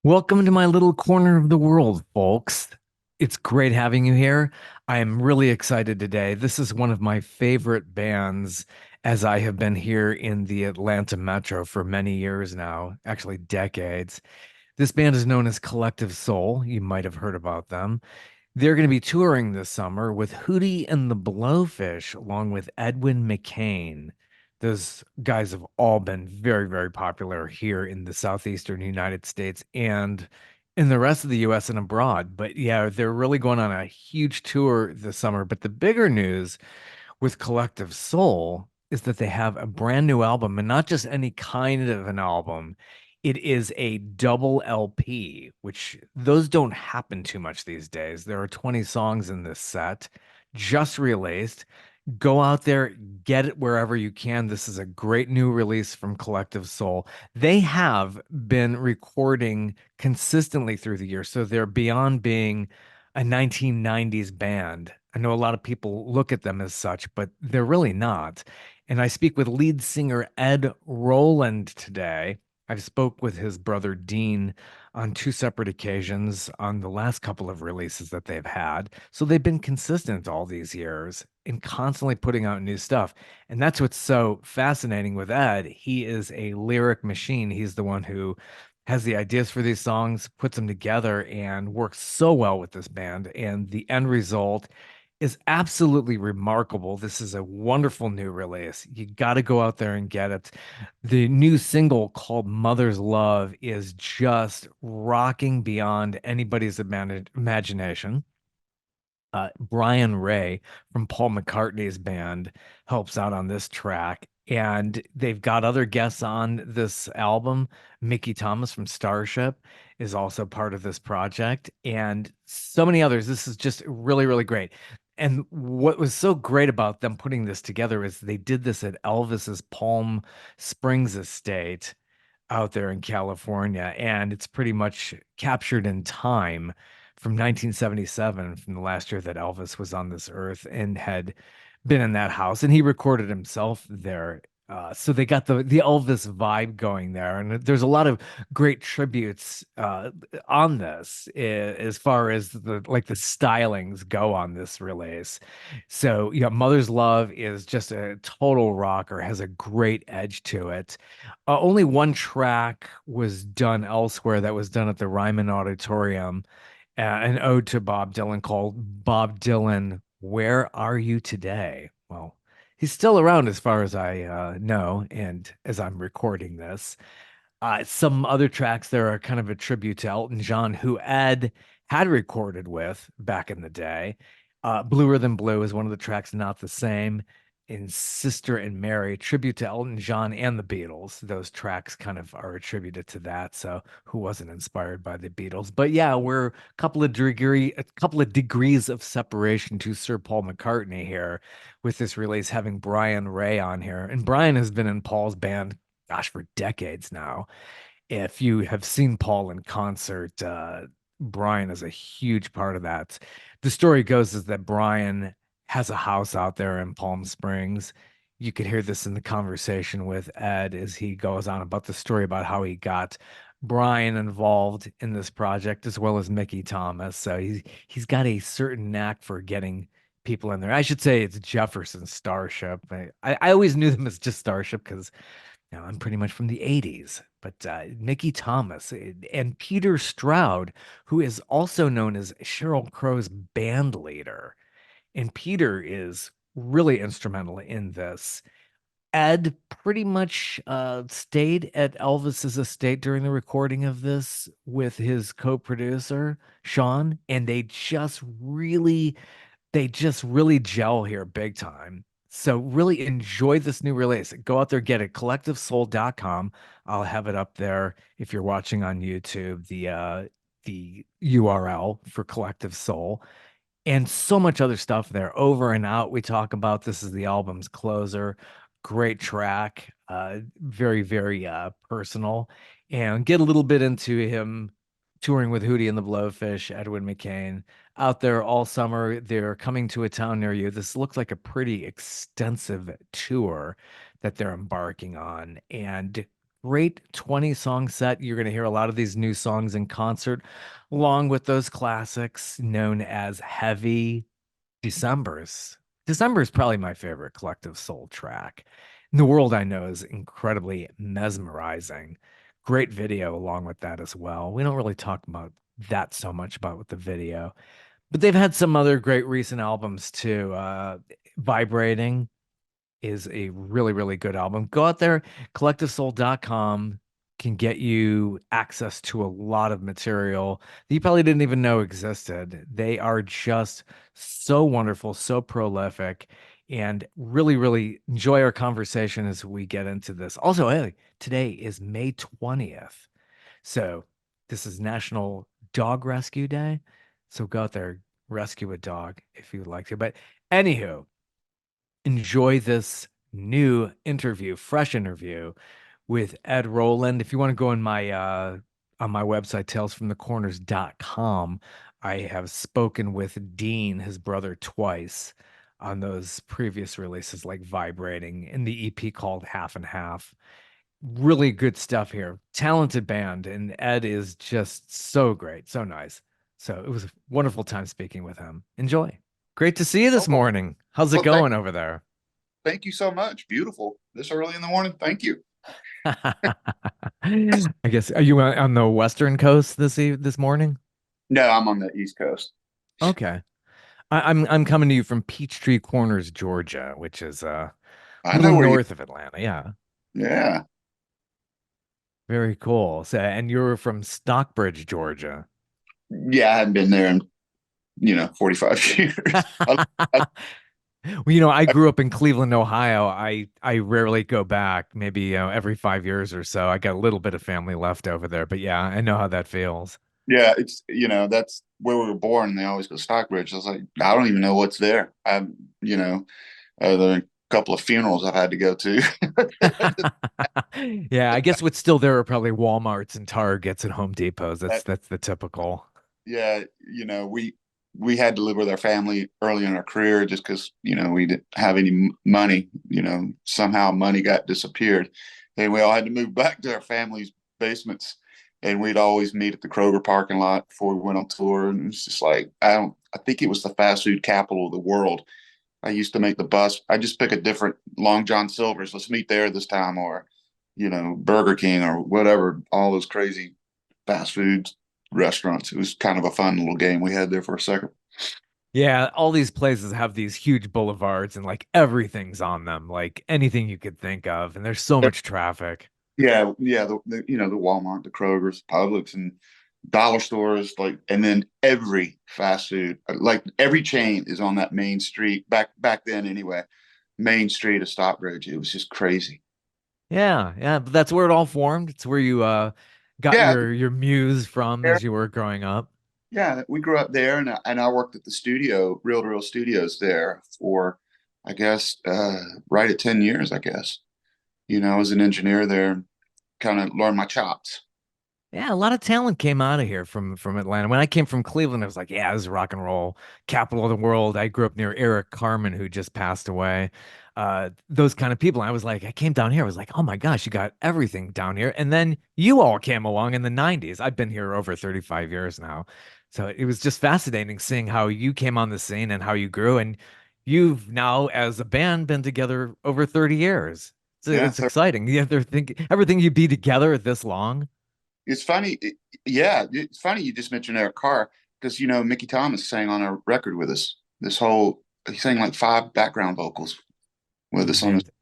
Welcome to my little corner of the world, folks. It's great having you here. I am really excited today. This is one of my favorite bands, as I have been here in the Atlanta metro for many years now, actually decades. This band is known as Collective Soul. You might have heard about them. They're going to be touring this summer with Hootie and the Blowfish, along with Edwin McCain. Those guys have all been very, very popular here in the southeastern United States and in the rest of the US and abroad. But yeah, they're really going on a huge tour this summer. But the bigger news with Collective Soul is that they have a brand new album, and not just any kind of an album. It is a double LP, which those don't happen too much these days. There are 20 songs in this set, just released. Go out there, get it wherever you can. This is a great new release from Collective Soul. They have been recording consistently through the year, so they're beyond being a 1990s band. I know a lot of people look at them as such, but they're really not. And I speak with lead singer Ed Roland today. I've spoke with his brother Dean on two separate occasions on the last couple of releases that they've had. So they've been consistent all these years and constantly putting out new stuff. And that's what's so fascinating with Ed. He is a lyric machine. He's the one who has the ideas for these songs, puts them together, and works so well with this band. And the end result is absolutely remarkable. This is a wonderful new release. You got to go out there and get it. The new single called Mother's Love is just rocking beyond anybody's imagination. Brian Ray from Paul McCartney's band helps out on this track. And they've got other guests on this album. Mickey Thomas from Starship is also part of this project, and so many others. This is just really, really great. And what was so great about them putting this together is they did this at Elvis's Palm Springs estate out there in California, and it's pretty much captured in time from 1977, from the last year that Elvis was on this earth and had been in that house, and he recorded himself there. So they got the Elvis vibe going there, and there's a lot of great tributes on this as far as the stylings go on this release. So yeah, Mother's Love is just a total rocker, has a great edge to it. Only one track was done elsewhere that was done at the Ryman Auditorium, an ode to Bob Dylan called Bob Dylan, Where Are You Today? Well, he's still around as far as I know, and as I'm recording this. Some other tracks there are kind of a tribute to Elton John, who Ed had recorded with back in the day. Bluer Than Blue is one of the tracks, Not the Same. In Sister and Mary, tribute to Elton John and the Beatles. Those tracks kind of are attributed to that. So who wasn't inspired by the Beatles? But yeah, we're a couple of degrees of separation to Sir Paul McCartney here with this release, having Brian Ray on here. And Brian has been in Paul's band, gosh, for decades now. If you have seen Paul in concert, Brian is a huge part of that. The story goes is that Brian has a house out there in Palm Springs. You could hear this in the conversation with Ed as he goes on about the story about how he got Brian involved in this project as well as Mickey Thomas. So he's got a certain knack for getting people in there. I should say it's Jefferson Starship. I always knew them as just Starship because I'm pretty much from the 80s, but Mickey Thomas and Peter Stroud, who is also known as Sheryl Crow's band leader. And Peter is really instrumental in this. Ed pretty much stayed at Elvis's estate during the recording of this with his co-producer, Sean, and they just really gel here big time. So really enjoy this new release. Go out there, get it. CollectiveSoul.com. I'll have it up there if you're watching on YouTube, the URL for Collective Soul and so much other stuff there. Over and Out, we talk about. This is the album's closer. Great track. Very, very personal. And get a little bit into him touring with Hootie and the Blowfish, Edwin McCain, out there all summer. They're coming to a town near you. This looks like a pretty extensive tour that they're embarking on. And great 20 song set. You're going to hear a lot of these new songs in concert, along with those classics known as heavy December's. December is probably my favorite collective soul track. And the world I know is incredibly mesmerizing. Great video along with that as well. We don't really talk about that so much about with the video, but they've had some other great recent albums too. Vibrating is a really, really good album. Go out there, collectivesoul.com can get you access to a lot of material that you probably didn't even know existed. They are just so wonderful, so prolific, and really, really enjoy our conversation as we get into this. Also, hey, today is May 20th. So this is National Dog Rescue Day. So go out there, rescue a dog if you would like to. But anywho, enjoy this new interview, fresh interview with Ed Roland. If you want to go on my website, talesfromthecorners.com, I have spoken with Dean, his brother, twice on those previous releases like Vibrating and the EP called Half and Half. Really good stuff here. Talented band, and Ed is just so great, so nice. So it was a wonderful time speaking with him. Enjoy. Great to see you this Oh, morning. How's it well, going over there? thank you so much. Beautiful. This early in the morning. Thank you. I guess are you on the western coast this morning? No, I'm on the East Coast. Okay. I'm coming to you from Peachtree Corners, Georgia, which is a I little know where you. north of Atlanta. Yeah. Yeah. Very cool. So, and you're from Stockbridge, Georgia. Yeah, I haven't been there in, 45 years. I, Well, I grew up in Cleveland, Ohio. I rarely go back, maybe every 5 years or so. I got a little bit of family left over there, but yeah, I know how that feels. yeah, that's where we were born. They always go Stockbridge. I was like, I don't even know what's there. You know, there are a couple of funerals I've had to go to. Yeah, I guess what's still there are probably Walmarts and Targets and Home Depots. That's the typical. Yeah, we had to live with our family early in our career just because we didn't have any money. Somehow money got disappeared, and we all had to move back to our family's basements. And we'd always meet at the Kroger parking lot before we went on tour. And it's just like I think it was the fast food capital of the world. I used to make the bus. I just pick a different Long John Silver's. Let's meet there this time, or Burger King or whatever. All those crazy fast food restaurants. It was kind of a fun little game we had there for a second. Yeah, all these places have these huge boulevards and like everything's on them, like anything you could think of, and there's so much traffic. Yeah, yeah. The Walmart, the Kroger's, Publix, and dollar stores, like, and then every fast food, like every chain, is on that main street. Back then, anyway, main street of Stockbridge. It was just crazy. Yeah, yeah, but that's where it all formed. It's where you got Yeah, your muse from as you were growing up. yeah. We grew up there, and I worked at the studio, Reel to Reel Studios, there for, I guess, right at 10 years. I guess I was an engineer there, kind of learned my chops. Yeah, a lot of talent came out of here from Atlanta. When I came from Cleveland, I was like, yeah, this is rock and roll capital of the world. I grew up near Eric Carmen, who just passed away. Those kind of people. I was like, I came down here. I was like, oh my gosh, you got everything down here. And then you all came along in the 90s. I've been here over 35 years now. So it was just fascinating seeing how you came on the scene and how you grew. And you've now, as a band, been together over 30 years. So Yeah, it's exciting. You ever think everything you be together this long? it's funny. Yeah, it's funny you just mentioned Eric Carr because Mickey Thomas sang on a record with us. He sang like five background vocals with He us on this. did.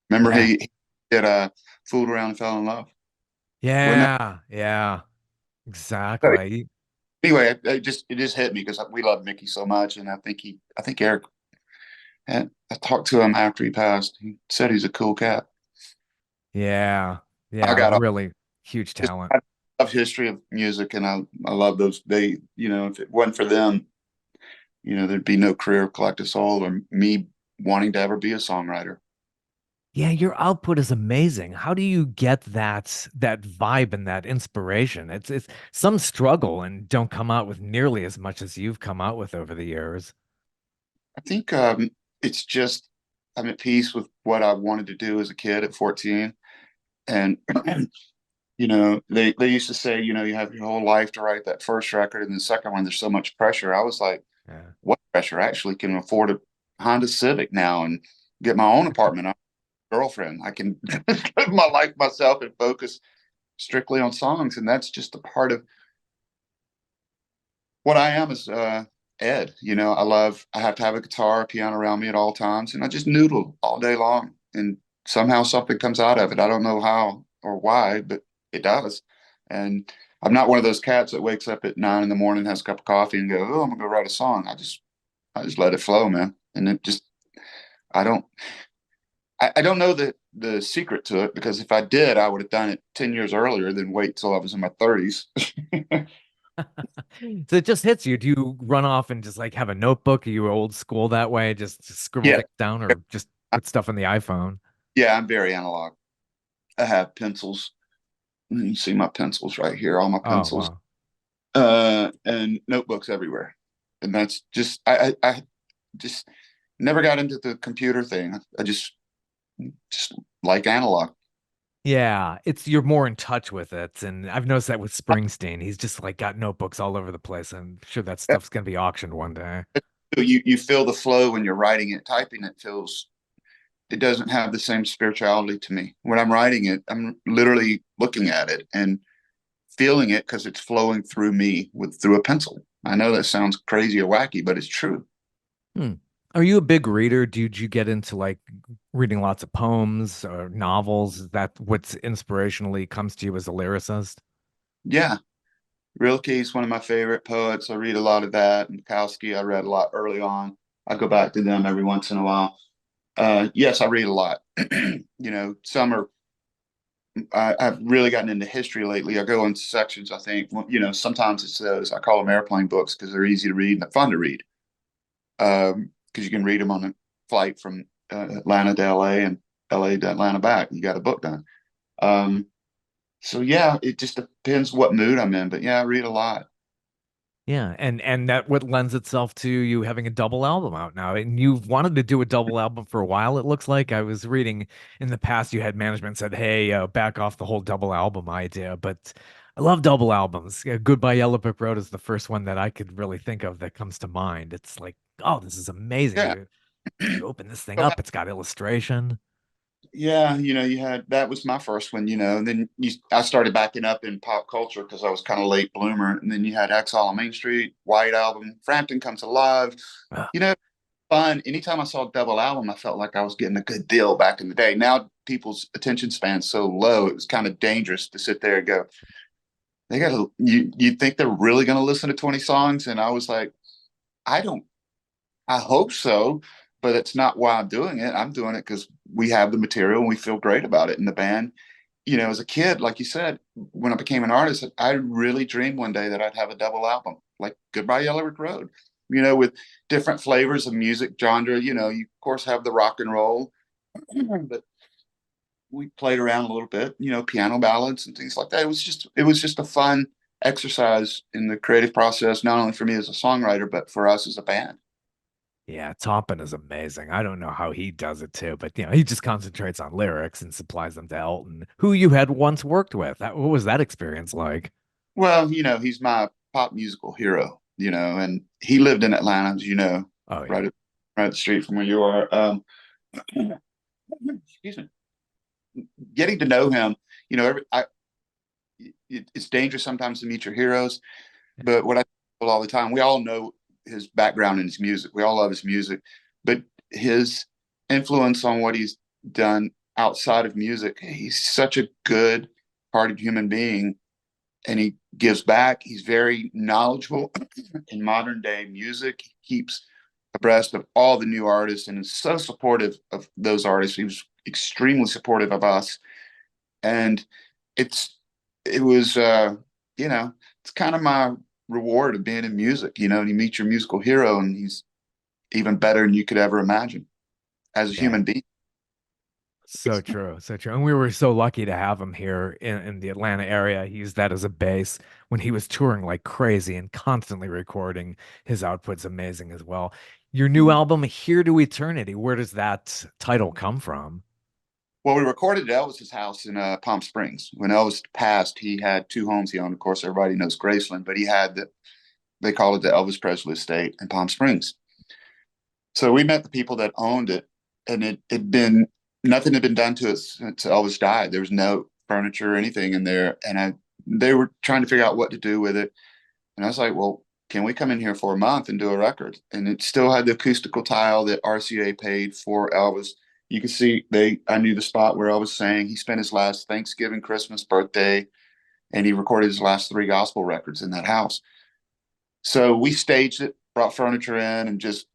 Remember Yeah. he did "Fooled Around and Fell in Love." Wasn't Yeah. Yeah. that? Exactly. Anyway, it just hit me because we love Mickey so much, and I think Eric. I talked to him after he passed. He said he's a cool cat. Yeah. I Yeah. got a Really huge just talent. I love history of music, and I love those. If it wasn't for them, there'd be no career of Collective Soul or me wanting to ever be a songwriter. Yeah, your output is amazing. How do you get that vibe and that inspiration? It's some struggle and don't come out with nearly as much as you've come out with over the years. I think it's just I'm at peace with what I wanted to do as a kid at 14, And they used to say, you have your whole life to write that first record, and the second one, there's so much pressure. I was like, Yeah. what pressure? I actually can afford a Honda Civic now and get my own apartment. I'm a girlfriend. I can live my life myself and focus strictly on songs. And that's just a part of what I am as Ed. I have to have a guitar, a piano around me at all times, and I just noodle all day long. And somehow something comes out of it. I don't know how or why, but it does. And I'm not one of those cats that wakes up at 9 in the morning, has a cup of coffee, and go, "Oh, I'm gonna go write a song." I just let it flow, man. And it just I don't I don't know the secret to it, because if I did, I would have done it 10 years earlier than wait till I was in my 30s. So it just hits you. Do you run off and just like have a notebook? Are you old school that way? Just scribble Yeah. things down or just put stuff on the iPhone? Yeah, I'm very analog. I have pencils. You see my pencils right here, all my Oh, pencils, wow. and notebooks everywhere. And that's just I just never got into the computer thing. I just like analog. Yeah, it's you're more in touch with it. And I've noticed that with Springsteen. He's just like got notebooks all over the place. I'm sure that stuff's gonna be auctioned one day. You feel the flow when you're writing it. Typing it feels it doesn't have the same spirituality to me. When I'm writing it, I'm literally looking at it and feeling it because it's flowing through me with through a pencil. I know that sounds crazy or wacky, but it's true. Hmm. Are you a big reader? Did you get into like reading lots of poems or novels? Is that what's inspirationally comes to you as a lyricist? Yeah. Rilke's one of my favorite poets. I read a lot of that. And Bukowski, I read a lot early on. I go back to them every once in a while. Yes, I read a lot. Some are. I've really gotten into history lately. I go into sections. I think, sometimes it's those I call them airplane books because they're easy to read and they're fun to read. Because you can read them on a flight from Atlanta to LA and LA to Atlanta back. You got a book done. Um, so yeah, it just depends what mood I'm in. But yeah, I read a lot. Yeah, and that what lends itself to you having a double album out now. And you've wanted to do a double album for a while, it looks like. I was reading in the past you had management said, "Hey, back off the whole double album idea." But I love double albums. Goodbye Yellow Brick Road is the first one that I could really think of that comes to mind. It's like, oh, this is amazing. Yeah. You open this thing up, it's got illustration. Yeah, you had that was my first one, and then I started backing up in pop culture because I was kind of late bloomer. And then you had Exile on Main Street, White Album, Frampton Comes Alive, Ugh, you know, fun. Anytime I saw a double album, I felt like I was getting a good deal back in the day. Now people's attention span's so low, it was kind of dangerous to sit there and go, they gotta you think they're really gonna listen to 20 songs? And I was like, I don't I hope so, but it's not why I'm doing it. I'm doing it because we have the material and we feel great about it. And the band, as a kid, like you said, when I became an artist, I really dreamed one day that I'd have a double album, like Goodbye Yellow Brick Road, with different flavors of music genre. You of course have the rock and roll, but we played around a little bit, piano ballads and things like that. It was just a fun exercise in the creative process, not only for me as a songwriter, but for us as a band. yeah, Toppin is amazing. I don't know how he does it too, but he just concentrates on lyrics and supplies them to Elton, who you had once worked with. What was that experience like? Well, he's my pop musical hero, and he lived in Atlanta, as Oh yeah. right right up the street from where you are. Excuse me. Getting to know him, it's dangerous sometimes to meet your heroes, but what I tell all the time, we all know his background in his music. We all love his music, but his influence on what he's done outside of music, he's such a good hearted human being and he gives back. He's very knowledgeable in modern day music. He keeps abreast of all the new artists and is so supportive of those artists. He was extremely supportive of us, and it's it was it's kind of my reward of being in music. And you meet your musical hero, and he's even better than you could ever imagine as a Yeah. human being. So true, so true. And we were so lucky to have him here in the Atlanta area. He used that as a base when he was touring like crazy and constantly recording. His output's amazing as well. Your new album, Here to Eternity, where does that title come from? Well, we recorded at Elvis's house in Palm Springs. When Elvis passed, he had two homes he owned. Of course, everybody knows Graceland, but he had they called it the Elvis Presley Estate in Palm Springs. So we met the people that owned it, and it had been nothing had been done to it since Elvis died. There was no furniture or anything in there, and they were trying to figure out what to do with it. And I was like, well, can we come in here for a month and do a record? And it still had the acoustical tile that RCA paid for Elvis. You could see I knew the spot where Elvis sang. He spent his last Thanksgiving, Christmas, birthday, and he recorded his last three gospel records in that house. So we staged it, brought furniture in, and just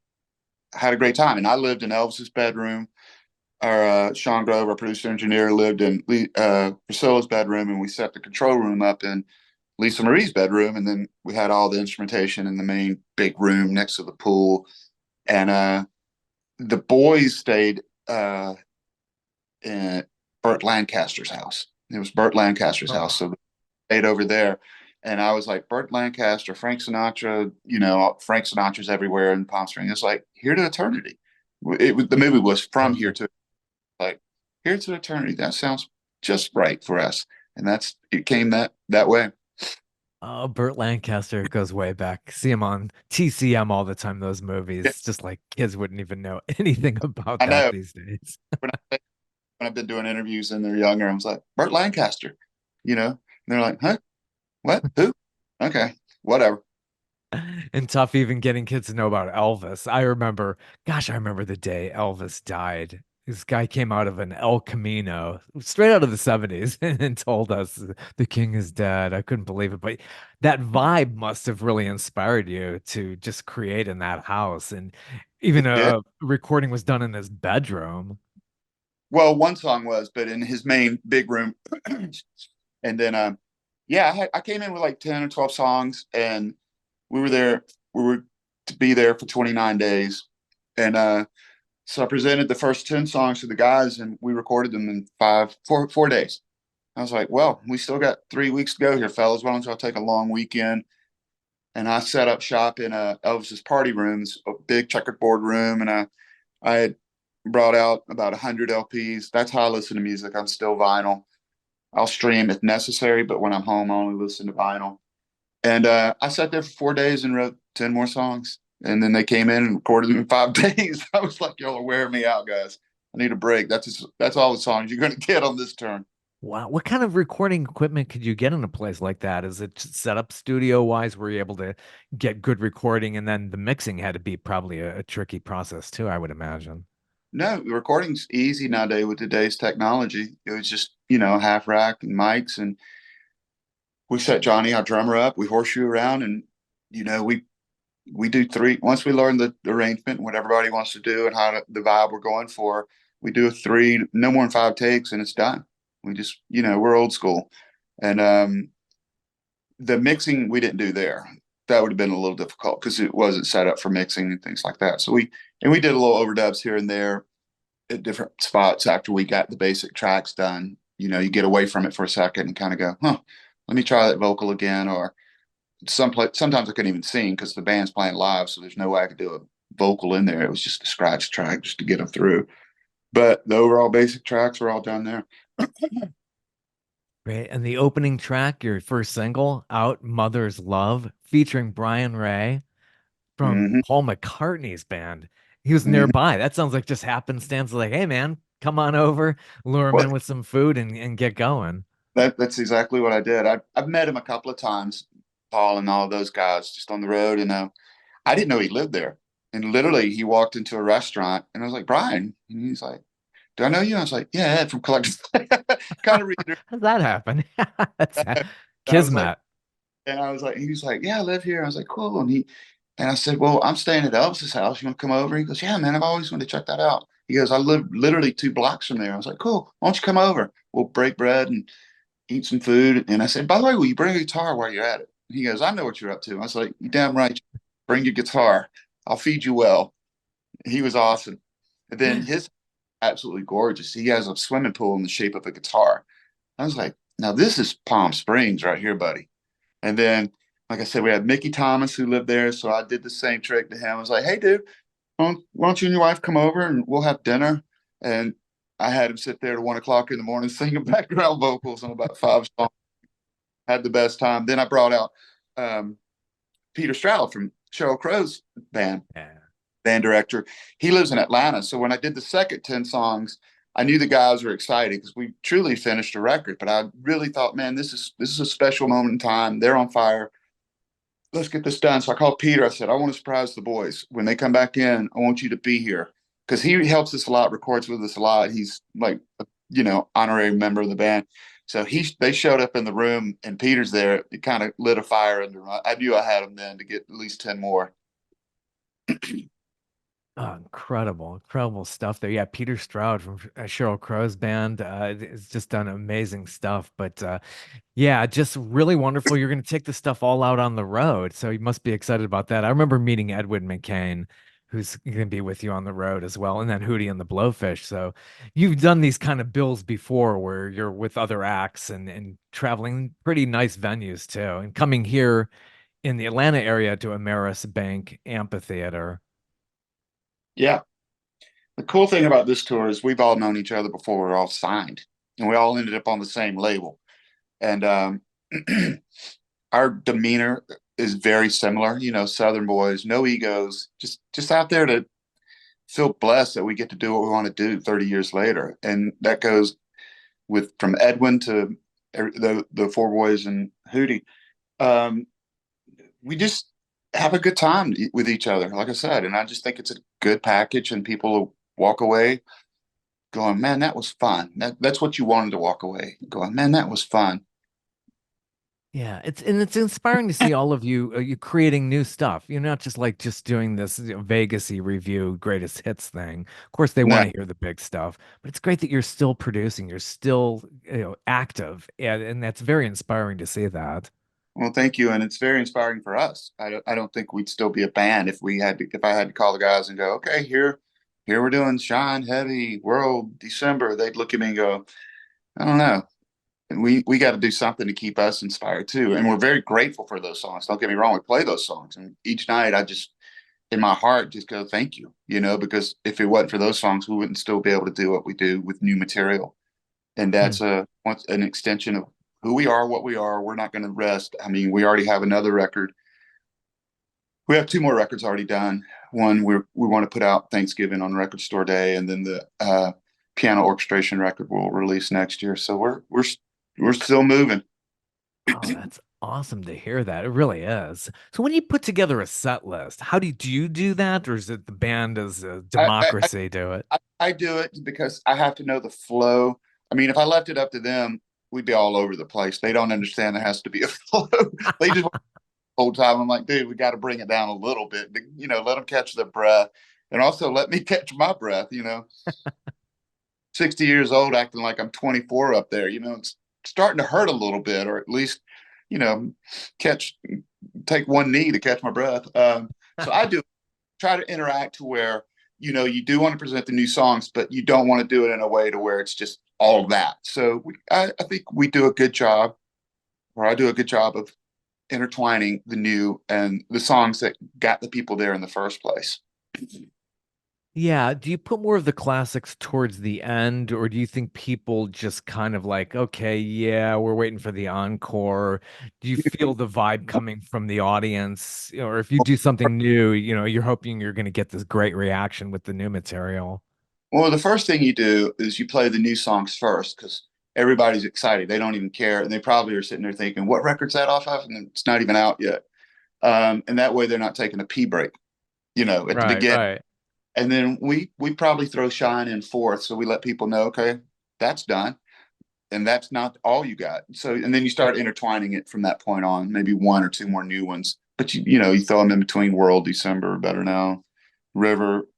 had a great time. And I lived in Elvis's bedroom. Our Sean Grove, our producer engineer, lived in Priscilla's bedroom, and we set the control room up in Lisa Marie's bedroom, and then we had all the instrumentation in the main big room next to the pool. And the boys stayed in Burt Lancaster's house. It was Burt Lancaster's house, Oh, so they stayed over there. And I was like, Burt Lancaster, Frank Sinatra, Frank Sinatra's everywhere in Palm Springs. It's like Here to Eternity. The movie was From Here perfect. to like Here to Eternity. That sounds just right for us, and it came that way. Oh, Burt Lancaster goes way back. See him on TCM all the time, those Yeah, movies. Just like kids wouldn't even know anything about I that know. these days. When I've been doing interviews and they're younger, I was like, Burt Lancaster, and they're like, huh? What? Who? Okay, whatever. And tough even getting kids to know about Elvis. I remember the day Elvis died. This guy came out of an El Camino straight out of the 70s and told us the king is dead. I couldn't believe it. But that vibe must have really inspired you to just create in that house. And even It did. a recording was done in his bedroom. Well, one song was, but in his main big room. And then, yeah, I came in with like 10 or 12 songs, and we were there. We were to be there for 29 days. And so I presented the first 10 songs to the guys, and we recorded them in 4 days. I was like, well, we still got 3 weeks to go here, fellas. Why don't y'all take a long weekend? And I set up shop in Elvis's party rooms, a big checkerboard room, and I had brought out about 100 LPs. That's how I listen to music. I'm still vinyl. I'll stream if necessary, but when I'm home, I only listen to vinyl. And I sat there for 4 days and wrote 10 more songs. And then they came in and recorded them in 5 days. I was like, y'all are wearing me out, guys. I need a break. That's all the songs you're going to get on this turn. Wow. What kind of recording equipment could you get in a place like that? Is it set up studio wise? Were you able to get good recording? And then the mixing had to be probably a tricky process too, I would imagine. No, the recording's easy nowadays with today's technology. It was just, a half rack and mics. And we set Johnny, our drummer, up. We horseshoe around, and, we do three. Once we learn the arrangement and what everybody wants to do and the vibe we're going for, we do a three, no more than 5 takes, and it's done. We just, we're old school. And the mixing we didn't do there. That would have been a little difficult because it wasn't set up for mixing and things like that. So we did a little overdubs here and there at different spots after we got the basic tracks done. You get away from it for a second and kind of go, huh, let me try that vocal again. Or sometimes I couldn't even sing because the band's playing live, so there's no way I could do a vocal in there. It was just a scratch track just to get them through. But the overall basic tracks were all done there. Right. And the opening track, your first single, Out Mother's Love, featuring Brian Ray from Mm-hmm. Paul McCartney's band. He was Mm-hmm. nearby. That sounds like just happenstance. Like, hey man, come on over, lure him Well, in with some food and get going. that's exactly what I did. I've met him a couple of times, Paul and all of those guys, just on the road, and I didn't know he lived there. And literally, he walked into a restaurant, and I was like, Brian, and he's like, "Do I know you?" I was like, "Yeah, Ed from Collectors." Kind of reader. How does that happen? That's I was like, Kismet. he was like, "Yeah, I live here." I was like, "Cool." And I said, "Well, I'm staying at Elvis's house. You want to come over?" He goes, "Yeah, man, I've always wanted to check that out." He goes, "I live literally 2 blocks from there." I was like, "Cool. Why don't you come over? We'll break bread and eat some food." And I said, "By the way, will you bring a guitar while you're at it?" And he goes, "I know what you're up to." I was like, "You damn right. Bring your guitar. I'll feed you well." He was awesome. And then his absolutely gorgeous. He has a swimming pool in the shape of a guitar. I was like, "Now this is Palm Springs right here, buddy." And then, like I said, we had Mickey Thomas who lived there, so I did the same trick to him. I was like, "Hey, dude, why don't you and your wife come over and we'll have dinner?" And I had him sit there at 1 o'clock in the morning singing background vocals on about 5 songs. Had the best time. Then I brought out um, Peter Stroud from Sheryl Crow's band, Yeah. band director. He lives in Atlanta. So when I did the second 10 songs, I knew the guys were excited because we truly finished a record. But I really thought, man, this is a special moment in time. They're on fire. Let's get this done. So I called Peter. I said, I want to surprise the boys. When they come back in, I want you to be here. Because he helps us a lot, records with us a lot. He's like, honorary member of the band. So they showed up in the room and Peter's there. It kind of lit a fire under my, I knew I had him then to get at least 10 more. Oh, incredible, incredible stuff there. Yeah, Peter Stroud from Sheryl Crow's band has just done amazing stuff. But yeah, just really wonderful. You're going to take this stuff all out on the road. So you must be excited about that. I remember meeting Edwin McCain, who's going to be with you on the road as well, and then Hootie and the Blowfish. So you've done these kind of bills before where you're with other acts and traveling pretty nice venues too, and coming here in the Atlanta area to Ameris Bank Amphitheater. Yeah. The cool thing about this tour is we've all known each other before we're all signed and we all ended up on the same label. And our demeanor is very similar, Southern boys, no egos, just out there to feel blessed that we get to do what we want to do 30 years later. And that goes with from Edwin to the four boys and Hootie. Um, we just have a good time with each other, like I said. And I just think it's a good package, and people will walk away going, "Man, that was fun." That's what you wanted to walk away going, "Man, that was fun." Yeah, it's inspiring to see all of you you creating new stuff. You're not just like just doing this Vegasy review greatest hits thing. Of course, they No, want to hear the big stuff, but it's great that you're still producing. You're still active, and that's very inspiring to see that. well, thank you, and it's very inspiring for us. I don't think we'd still be a band if I had to call the guys and go, "Okay, here we're doing Shine Heavy World December." They'd look at me and go, "I don't know." And we got to do something to keep us inspired too. And we're very grateful for those songs. Don't get me wrong, we play those songs, and each night I just in my heart just go thank you, because if it wasn't for those songs, we wouldn't still be able to do what we do with new material. And Hmm. that's an extension of who we are, what we are. We're not going to rest. I mean, we already have another record. We have two more records already done. One we want to put out Thanksgiving on Record Store Day, and then the piano orchestration record we'll release next year. So we're still moving. Oh, that's awesome to hear that. It really is. So when you put together a set list, how do you do that, or is it the band as a I, I democracy do it? I do it because I have to know the flow. I mean, if I left it up to them, we'd be all over the place. They don't understand there has to be a flow. They just want the whole time. I'm like, dude, we got to bring it down a little bit. Let them catch their breath, and also let me catch my breath. 60 years old, acting like I'm 24 up there. It's starting to hurt a little bit, or at least, you know, catch take one knee to catch my breath. So I do try to interact to where you do want to present the new songs, but you don't want to do it in a way to where it's just all that. So I think we do a good job, or I do a good job of intertwining the new and the songs that got the people there in the first place. Yeah, do you put more of the classics towards the end, or do you think people just kind of like, okay, yeah, we're waiting for the encore? Do you feel the vibe coming from the audience? Or if you do something new, you're hoping you're going to get this great reaction with the new material. Well, the first thing you do is you play the new songs first because everybody's excited. They don't even care. And they probably are sitting there thinking, what record's that off of? And it's not even out yet. And that way they're not taking a pee break, at the Right, beginning. right. And then we probably throw Shine in fourth. So we let people know, okay, that's done. And that's not all you got. So, and then you start intertwining it from that point on, maybe one or two more new ones. But you throw them in between World, December, Better Now, River,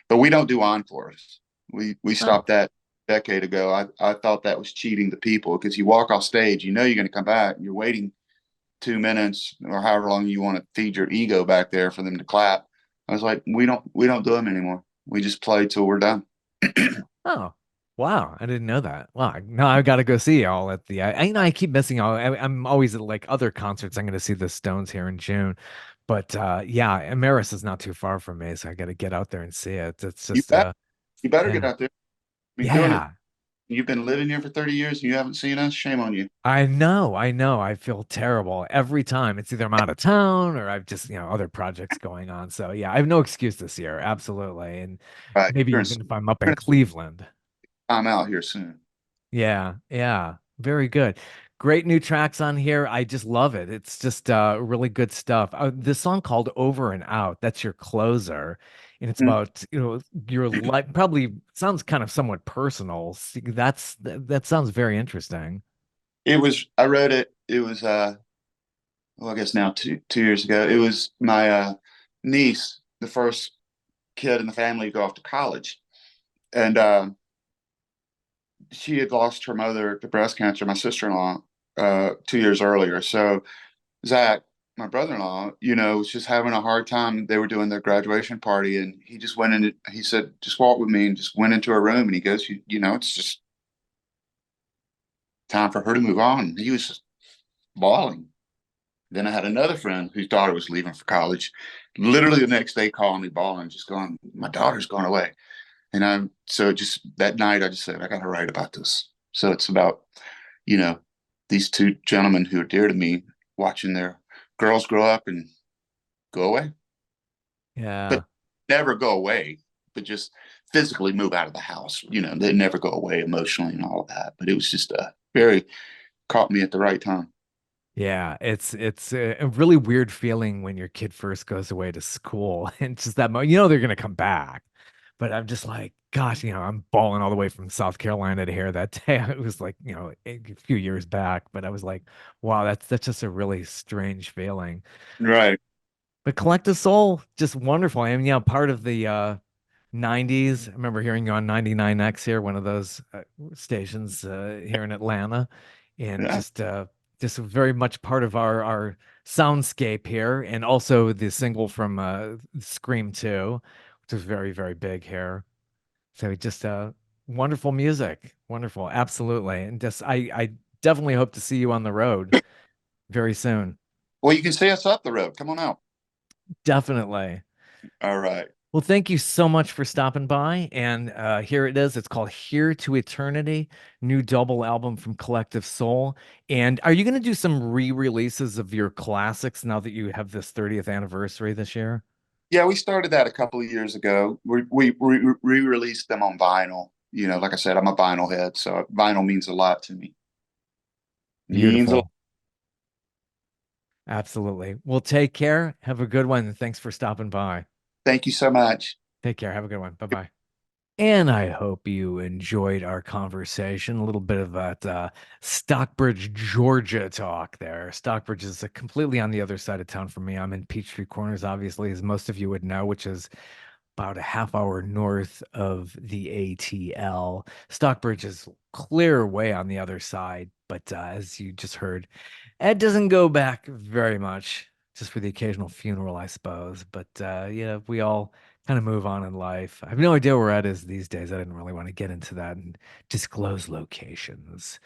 but we don't do encores. We Oh, stopped that a decade ago. I thought that was cheating the people because you walk off stage, you're going to come back. You're waiting 2 minutes or however long you want to feed your ego back there for them to clap. I was like, we don't do them anymore. We just play till we're done. oh, wow. I didn't know that. Wow. Now I've got to go see y'all at the, I keep missing y'all. I'm always at like other concerts. I'm going to see the Stones here in June. But yeah, Ameris is not too far from me, so I got to get out there and see it. It's You just bet. You better get yeah. out there. Been doing it. Yeah. You've been living here for 30 years and you haven't seen us. Shame on you. I know. I feel terrible every time. It's either I'm out of town or I've just, other projects going on. So yeah, I have no excuse this year. Absolutely. And Right. maybe You're in, even if I'm up you're in in Cleveland. time out here soon. Yeah, yeah. Very good. Great new tracks on here. I just love it. It's just really good stuff. This song called Over and Out, that's your closer. And it's Mm. about, your life, probably sounds kind of somewhat personal. That sounds very interesting. I wrote it. It was, well, I guess now 2 years ago. It was my niece, the first kid in the family to go off to college. And she had lost her mother to breast cancer, my sister-in-law, 2 years earlier. So Zach, my brother-in-law, was just having a hard time. They were doing their graduation party, and he just went in. He said, "Just walk with me," and just went into a room. And he goes, it's just time for her to move on." And he was just bawling. Then I had another friend whose daughter was leaving for college. Literally the next day, calling me bawling, just going, "My daughter's going away." And so just that night, I just said, "I got to write about this." So it's about, you know, these two gentlemen who are dear to me, watching their girls grow up and go away, but Yeah. never go away, but just physically move out of the house. They never go away emotionally and all of that. But it was just very caught me at the right time. Yeah, it's a really weird feeling when your kid first goes away to school and just that moment, they're gonna come back. But I'm just like, gosh, I'm balling all the way from South Carolina to here that day. It was like, a few years back, but I was like, wow, that's just a really strange feeling. Right. But Collective Soul, just wonderful. I mean, part of the 90s. I remember hearing you on 99X here, one of those stations here in Atlanta, and Yeah. just very much part of our soundscape here, and also the single from Scream 2, which was very, very big here. So just wonderful music. Wonderful. Absolutely. And just I definitely hope to see you on the road very soon. Well, you can see us up the road. Come on out. Definitely. All right. Well, thank you so much for stopping by. And here it is. It's called Here to Eternity, new double album from Collective Soul. And are you going to do some re-releases of your classics now that you have this 30th anniversary this year? Yeah, we started that a couple of years ago. We re-released them on vinyl. Like I said, I'm a vinyl head, so vinyl means a lot to me. Means a lot. Beautiful. Absolutely. Well, take care. Have a good one. And thanks for stopping by. Thank you so much. Take care. Have a good one. Bye-bye. And I hope you enjoyed our conversation. A little bit of that Stockbridge, Georgia talk there. Stockbridge is completely on the other side of town from me. I'm in Peachtree Corners, obviously, as most of you would know, which is about a half hour north of the ATL. Stockbridge is clear way on the other side, but as you just heard, Ed doesn't go back very much, just for the occasional funeral, I suppose. But we all kind of move on in life. I have no idea where Ed is these days. I didn't really want to get into that and disclose locations.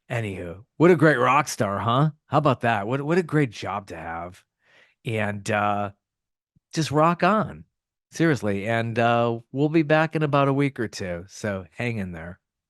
Anywho, what a great rock star, huh? How about that? What a great job to have. And just rock on. Seriously. And we'll be back in about a week or two. So hang in there.